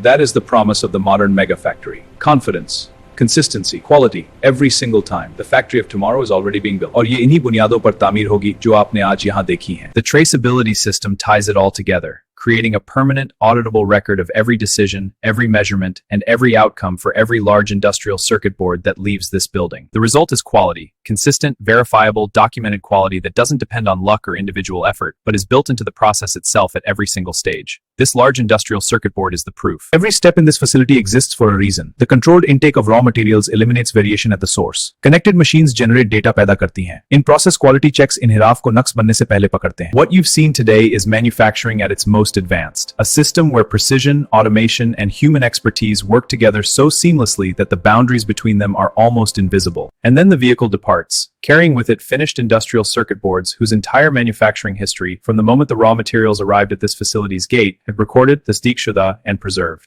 that is the promise of the modern mega factory. Confidence, consistency, quality, every single time. The factory of tomorrow is already being built. और ये इन्हीं बुनियादों पर तामीर होगी जो आपने आज यहाँ देखी हैं. The traceability system ties it all together, creating a permanent, auditable record of every decision, every measurement, and every outcome for every large industrial circuit board that leaves this building. The result is quality, consistent, verifiable, documented quality that doesn't depend on luck or individual effort, but is built into the process itself at every single stage. This large industrial circuit board is the proof. Every step in this facility exists for a reason. The controlled intake of raw materials eliminates variation at the source. Connected machines generate data पैदा करती हैं. In process quality checks inhiraaf को नक्स बनने से पहले पकड़ते हैं. What you've seen today is manufacturing at its most advanced. A system where precision, automation, and human expertise work together so seamlessly that the boundaries between them are almost invisible. And then the vehicle departs, carrying with it finished industrial circuit boards whose entire manufacturing history, from the moment the raw materials arrived at this facility's gate, have recorded, tasdeeq shuda, and preserved.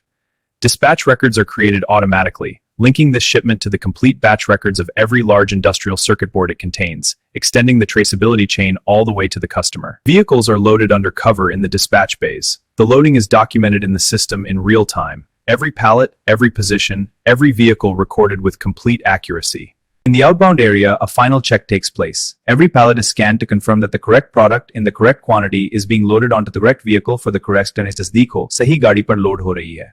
Dispatch records are created automatically, linking this shipment to the complete batch records of every large industrial circuit board it contains, extending the traceability chain all the way to the customer. Vehicles are loaded under cover in the dispatch bays. The loading is documented in the system in real time. Every pallet, every position, every vehicle recorded with complete accuracy. In the outbound area, a final check takes place. Every pallet is scanned to confirm that the correct product in the correct quantity is being loaded onto the correct vehicle for the correct tasdeeq ho, sahi gaadi par load ho rahi hai.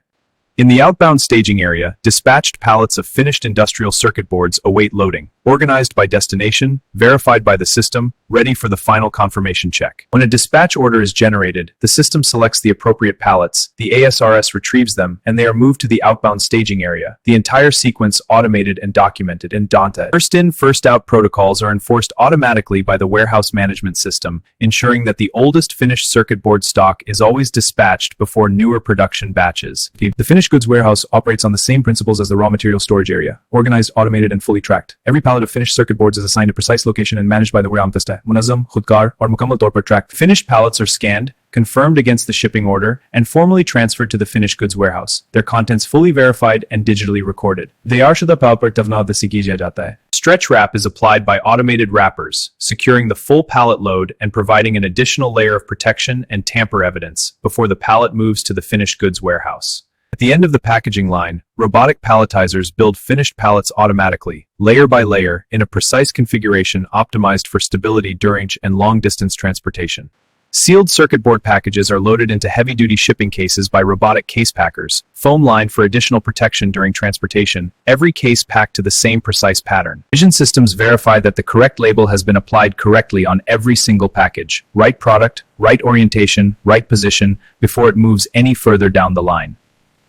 In the outbound staging area, dispatched pallets of finished industrial circuit boards await loading, organized by destination, verified by the system, ready for the final confirmation check. When a dispatch order is generated, the system selects the appropriate pallets, the ASRS retrieves them, and they are moved to the outbound staging area, the entire sequence automated and documented in Dante. First in, first out protocols are enforced automatically by the warehouse management system, ensuring that the oldest finished circuit board stock is always dispatched before newer production batches. The finished goods warehouse operates on the same principles as the raw material storage area, organized, automated, and fully tracked. Every pallet of finished circuit boards is assigned a precise location and managed by the warehouse testa, munazzam, khudkar, और मुकम्मल तौर पर tracked. Finished pallets are scanned, confirmed against the shipping order, and formally transferred to the finished goods warehouse, their contents fully verified and digitally recorded. तैयार शुदा पाव पर तवनाद दसी किया जाता है. Stretch wrap is applied by automated wrappers, securing the full pallet load and providing an additional layer of protection and tamper evidence before the pallet moves to the finished goods warehouse. At the end of the packaging line, robotic palletizers build finished pallets automatically, layer by layer, in a precise configuration optimized for stability during and long-distance transportation. Sealed circuit board packages are loaded into heavy-duty shipping cases by robotic case packers, foam lined for additional protection during transportation, every case packed to the same precise pattern. Vision systems verify that the correct label has been applied correctly on every single package, right product, right orientation, right position, before it moves any further down the line.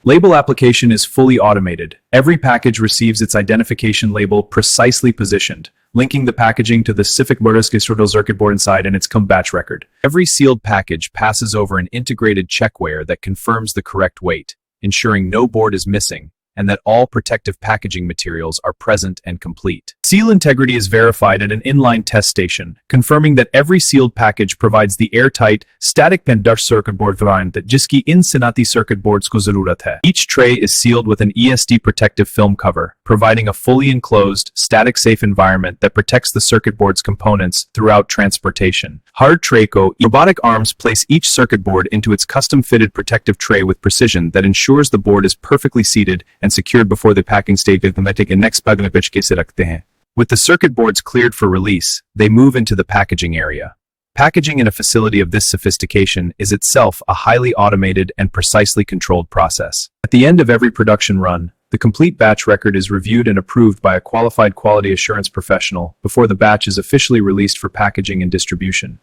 Label application is fully automated. Every package receives its identification label precisely positioned, linking the packaging to the specific circuit board inside and its batch record. Every sealed package passes over an integrated checkware that confirms the correct weight, ensuring no board is missing, and that all protective packaging materials are present and complete. Seal integrity is verified at an inline test station, confirming that every sealed package provides the airtight, static pendush circuit board variant that jiski in sinati circuit boards ko zarurat hai. Each tray is sealed with an ESD protective film cover, providing a fully enclosed, static safe environment that protects the circuit board's components throughout transportation. Hard tray ko robotic arms place each circuit board into its custom-fitted protective tray with precision that ensures the board is perfectly seated and secured before the packing stage and next pagnapic ke se rakhte hain. With the circuit boards cleared for release, they move into the packaging area. Packaging in a facility of this sophistication is itself a highly automated and precisely controlled process. At the end of every production run, the complete batch record is reviewed and approved by a qualified quality assurance professional before the batch is officially released for packaging and distribution.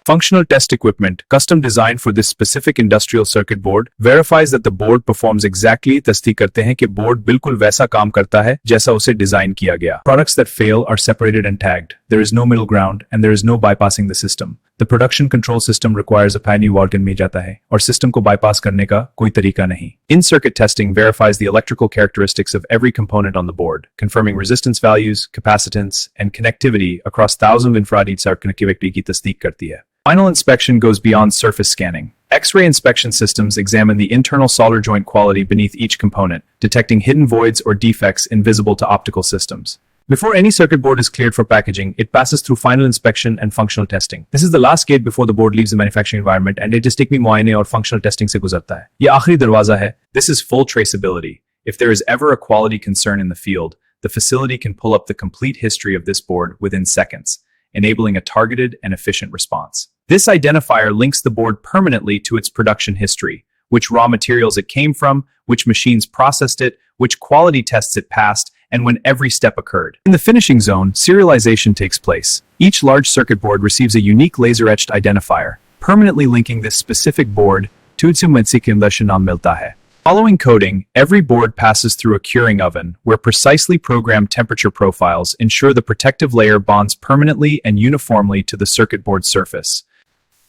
Functional test equipment, custom designed for this specific industrial circuit board, verifies that the board performs exactly tasdeeq करते हैं कि board बिल्कुल वैसा काम करता है जैसा उसे डिजाइन किया गया. Products that fail are separated and tagged. There is no middle ground and there is no bypassing the system. The production control system requires a panier walk-in में जाता है और system को bypass करने का कोई तरीका नहीं. In-circuit testing verifies the electrical characteristics of every component on the board, confirming resistance values, capacitance, and connectivity across thousands of infrared connectivity की तस्दीक करती है. Final inspection goes beyond surface scanning. X-ray inspection systems examine the internal solder joint quality beneath each component, detecting hidden voids or defects invisible to optical systems. Before any circuit board is cleared for packaging, it passes through final inspection and functional testing. This is the last gate before the board leaves the manufacturing environment and logistic में मुआयने और functional testing से गुजरता है. ये आखिरी दरवाजा है. This is full traceability. If there is ever a quality concern in the field, the facility can pull up the complete history of this board within seconds, enabling a targeted and efficient response. This identifier links the board permanently to its production history, which raw materials it came from, which machines processed it, which quality tests it passed, and when every step occurred. In the finishing zone, serialization takes place. Each large circuit board receives a unique laser-etched identifier, permanently linking this specific board to its naam milta hai. Following coating, every board passes through a curing oven, where precisely programmed temperature profiles ensure the protective layer bonds permanently and uniformly to the circuit board surface.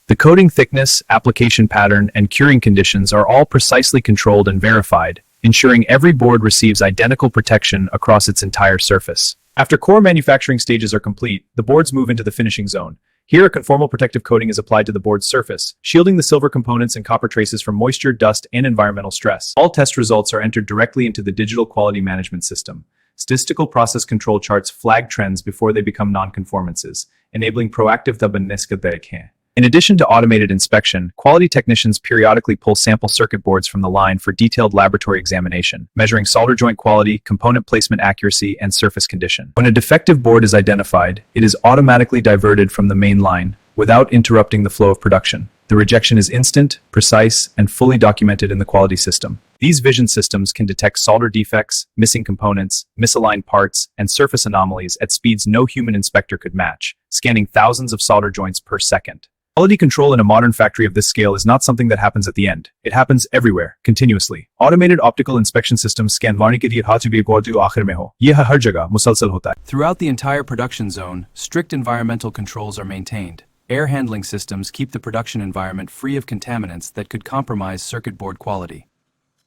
The coating thickness, application pattern, and curing conditions are all precisely controlled and verified, ensuring every board receives identical protection across its entire surface. After core manufacturing stages are complete, the boards move into the finishing zone. Here, a conformal protective coating is applied to the board's surface, shielding the silver components and copper traces from moisture, dust, and environmental stress. All test results are entered directly into the digital quality management system. Statistical process control charts flag trends before they become non-conformances, enabling proactive tabaniska. In addition to automated inspection, quality technicians periodically pull sample circuit boards from the line for detailed laboratory examination, measuring solder joint quality, component placement accuracy, and surface condition. When a defective board is identified, it is automatically diverted from the main line without interrupting the flow of production. The rejection is instant, precise, and fully documented in the quality system. These vision systems can detect solder defects, missing components, misaligned parts, and surface anomalies at speeds no human inspector could match, scanning thousands of solder joints per second. Quality control in a modern factory of this scale is not something that happens at the end. It happens everywhere, continuously. Automated optical inspection systems scan warning ke liye haath bhi go to aakhir mein ho. Ye har jagah musalsal hota hai. Throughout the entire production zone, strict environmental controls are maintained. Air handling systems keep the production environment free of contaminants that could compromise circuit board quality.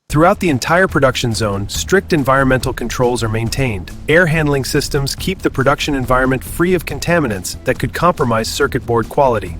Throughout the entire production zone, strict environmental controls are maintained. Air handling systems keep the production environment free of contaminants that could compromise circuit board quality.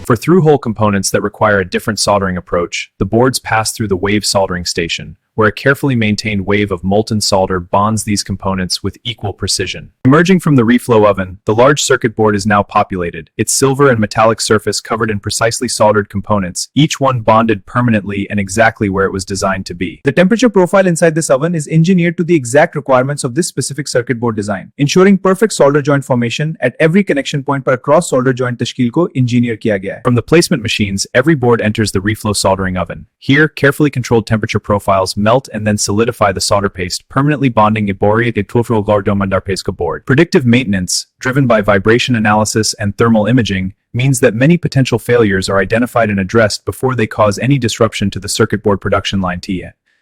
For through-hole components that require a different soldering approach, the boards pass through the wave soldering station, where a carefully maintained wave of molten solder bonds these components with equal precision. Emerging from the reflow oven, the large circuit board is now populated, its silver and metallic surface covered in precisely soldered components, each one bonded permanently and exactly where it was designed to be. The temperature profile inside this oven is engineered to the exact requirements of this specific circuit board design, ensuring perfect solder joint formation at every connection point पर cross solder joint तश्कील को engineer किया गया है. From the placement machines, every board enters the reflow soldering oven. Here, carefully controlled temperature profiles melt and then solidify the solder paste, permanently bonding it board. Predictive maintenance, driven by vibration analysis and thermal imaging, means that many potential failures are identified and addressed before they cause any disruption to the circuit board production line.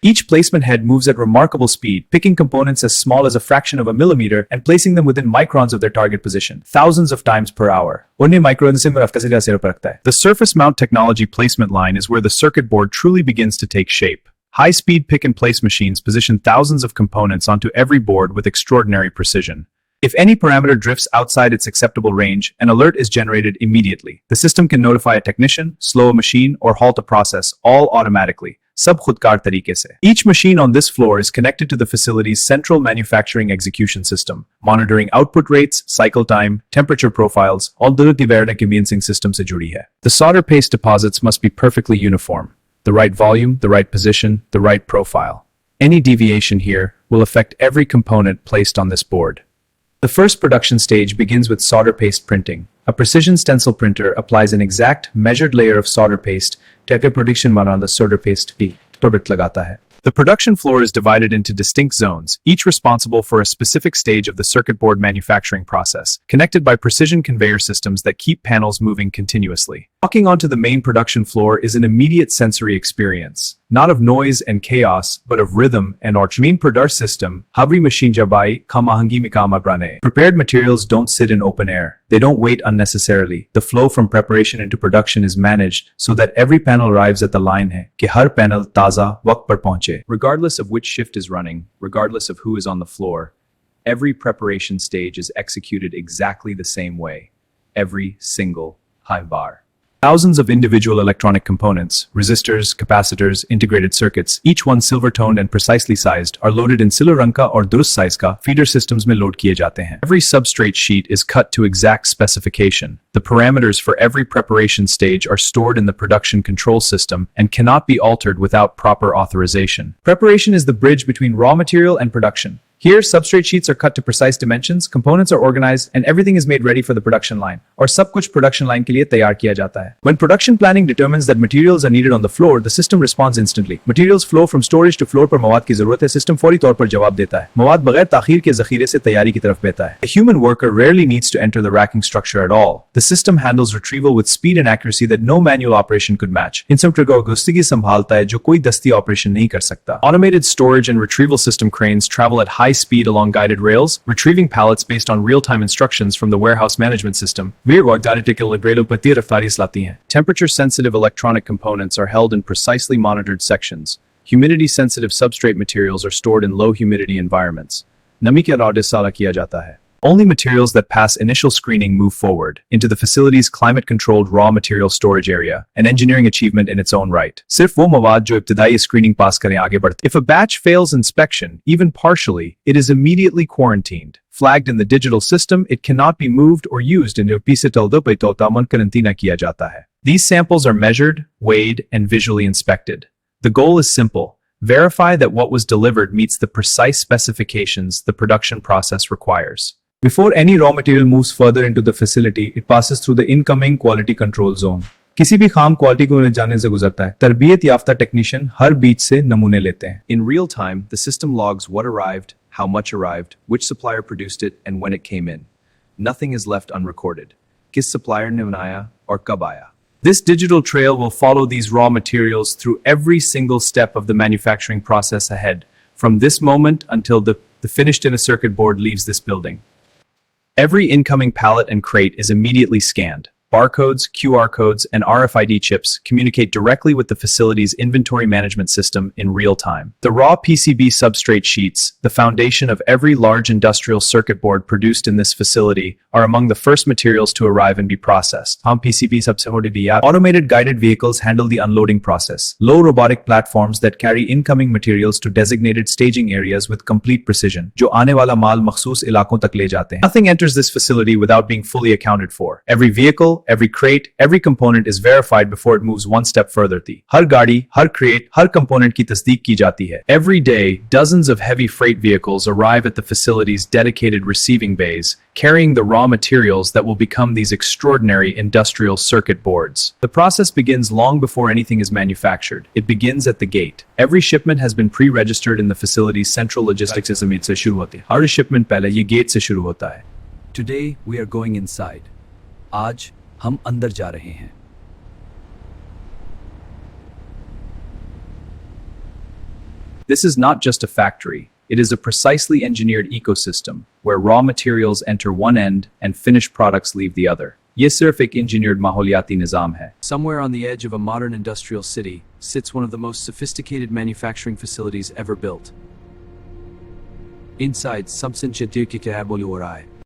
Each placement head moves at remarkable speed, picking components as small as a fraction of a millimeter and placing them within microns of their target position, thousands of times per hour. The surface mount technology placement line is where the circuit board truly begins to take shape. High-speed pick-and-place machines position thousands of components onto every board with extraordinary precision. If any parameter drifts outside its acceptable range, an alert is generated immediately. The system can notify a technician, slow a machine, or halt a process, all automatically. Sab khudkar tarike se. Each machine on this floor is connected to the facility's central manufacturing execution system, monitoring output rates, cycle time, temperature profiles, all the conveyancing system se judi hai. The solder paste deposits must be perfectly uniform. The right volume, the right position, the right profile. Any deviation here will affect every component placed on this board. The first production stage begins with solder paste printing. A precision stencil printer applies an exact, measured layer of solder paste to a production the solder paste भी lagata hai. The production floor is divided into distinct zones, each responsible for a specific stage of the circuit board manufacturing process, connected by precision conveyor systems that keep panels moving continuously. Walking onto the main production floor is an immediate sensory experience, not of noise and chaos, but of rhythm and main production system. Habri machine jabai kamahangi mikama brane. Prepared materials don't sit in open air. They don't wait unnecessarily. The flow from preparation into production is managed so that every panel arrives at the line hai ki har panel taza waqt par pahunche. Regardless of which shift is running, regardless of who is on the floor, every preparation stage is executed exactly the same way. Every single high bar. Thousands of individual electronic components, resistors, capacitors, integrated circuits, each one silver-toned and precisely sized, are loaded in silver रंग का और दुरुस्त size का feeder systems में load किए जाते हैं. Every substrate sheet is cut to exact specification. The parameters for every preparation stage are stored in the production control system and cannot be altered without proper authorization. Preparation is the bridge between raw material and production. Here, substrate sheets are cut to precise dimensions, components are organized, and everything is made ready for the production line. और सब कुछ production line के लिए तैयार किया जाता है. When production planning determines that materials are needed on the floor, the system responds instantly. Materials flow from storage to floor पर मवाद की जरूरत है, system फौरी तौर पर जवाब देता है. मवाद बगैर ताखीर के ज़ख़ीरे से तैयारी की तरफ बहता है. A human worker rarely needs to enter the racking structure at all. The system handles retrieval with speed and accuracy that no manual operation could match. इन सब ट्रिगर गुस्तगी संभालता है जो कोई दस्ती ऑपरेशन नहीं कर सकता. Automated storage and retrieval system cranes travel at high speed along guided rails, retrieving pallets based on real-time instructions from the warehouse management system. Temperature-sensitive electronic components are held in precisely monitored sections. Humidity-sensitive substrate materials are stored in low-humidity environments. नमी के rod साला किया जाता है. Only materials that pass initial screening move forward into the facility's climate-controlled raw material storage area, an engineering achievement in its own right. सिर्फ वो मवाद जो इब्तिदाई screening पास करें आगे बढ़ते. If a batch fails inspection, even partially, it is immediately quarantined. Flagged in the digital system, it cannot be moved or used in karantina kiya jata hai. These samples are measured, weighed, and visually inspected. The goal is simple. Verify that what was delivered meets the precise specifications the production process requires. Before any raw material moves further into the facility, it passes through the incoming quality control zone. किसी भी खाम quality को जाने से गुजरता है. तरबियत याफ्ता टेक्नीशियन हर बीच से नमूने लेते हैं. In real time, the system logs what arrived, how much arrived, which supplier produced it, and when it came in. Nothing is left unrecorded. किस supplier ने बनाया और कब आया. This digital trail will follow these raw materials through every single step of the manufacturing process ahead, from this moment until the finished inner circuit board leaves this building. Every incoming pallet and crate is immediately scanned. Barcodes, QR codes, and RFID chips communicate directly with the facility's inventory management system in real time. The raw PCB substrate sheets, the foundation of every large industrial circuit board produced in this facility, are among the first materials to arrive and be processed. Automated guided vehicles handle the unloading process. Low robotic platforms that carry incoming materials to designated staging areas with complete precision. जो आने वाला माल मखसूस इलाकों तक ले जाते हैं. Nothing enters this facility without being fully accounted for. Every vehicle, every crate, every component is verified before it moves one step further. हर गाड़ी, हर crate, हर component की तस्दीक की जाती है. Every day, dozens of heavy freight vehicles arrive at the facility's dedicated receiving bays, carrying the raw materials that will become these extraordinary industrial circuit boards. The process begins long before anything is manufactured. It begins at the gate. Every shipment has been pre-registered in the facility's central logistics system से शुरू होती है. हर shipment पहले ये gate से शुरू होता है. Today we are going inside. आज हम अंदर जा रहे हैं. This is not just a factory. It is a precisely engineered ecosystem where raw materials enter one end and finished products leave the other. ये सिर्फ एक engineered माहौलियाती निज़ाम है. Somewhere on the edge of a modern industrial city sits one of the most sophisticated manufacturing facilities ever built. Inside, something chatir ki kya bolu ho raha hai.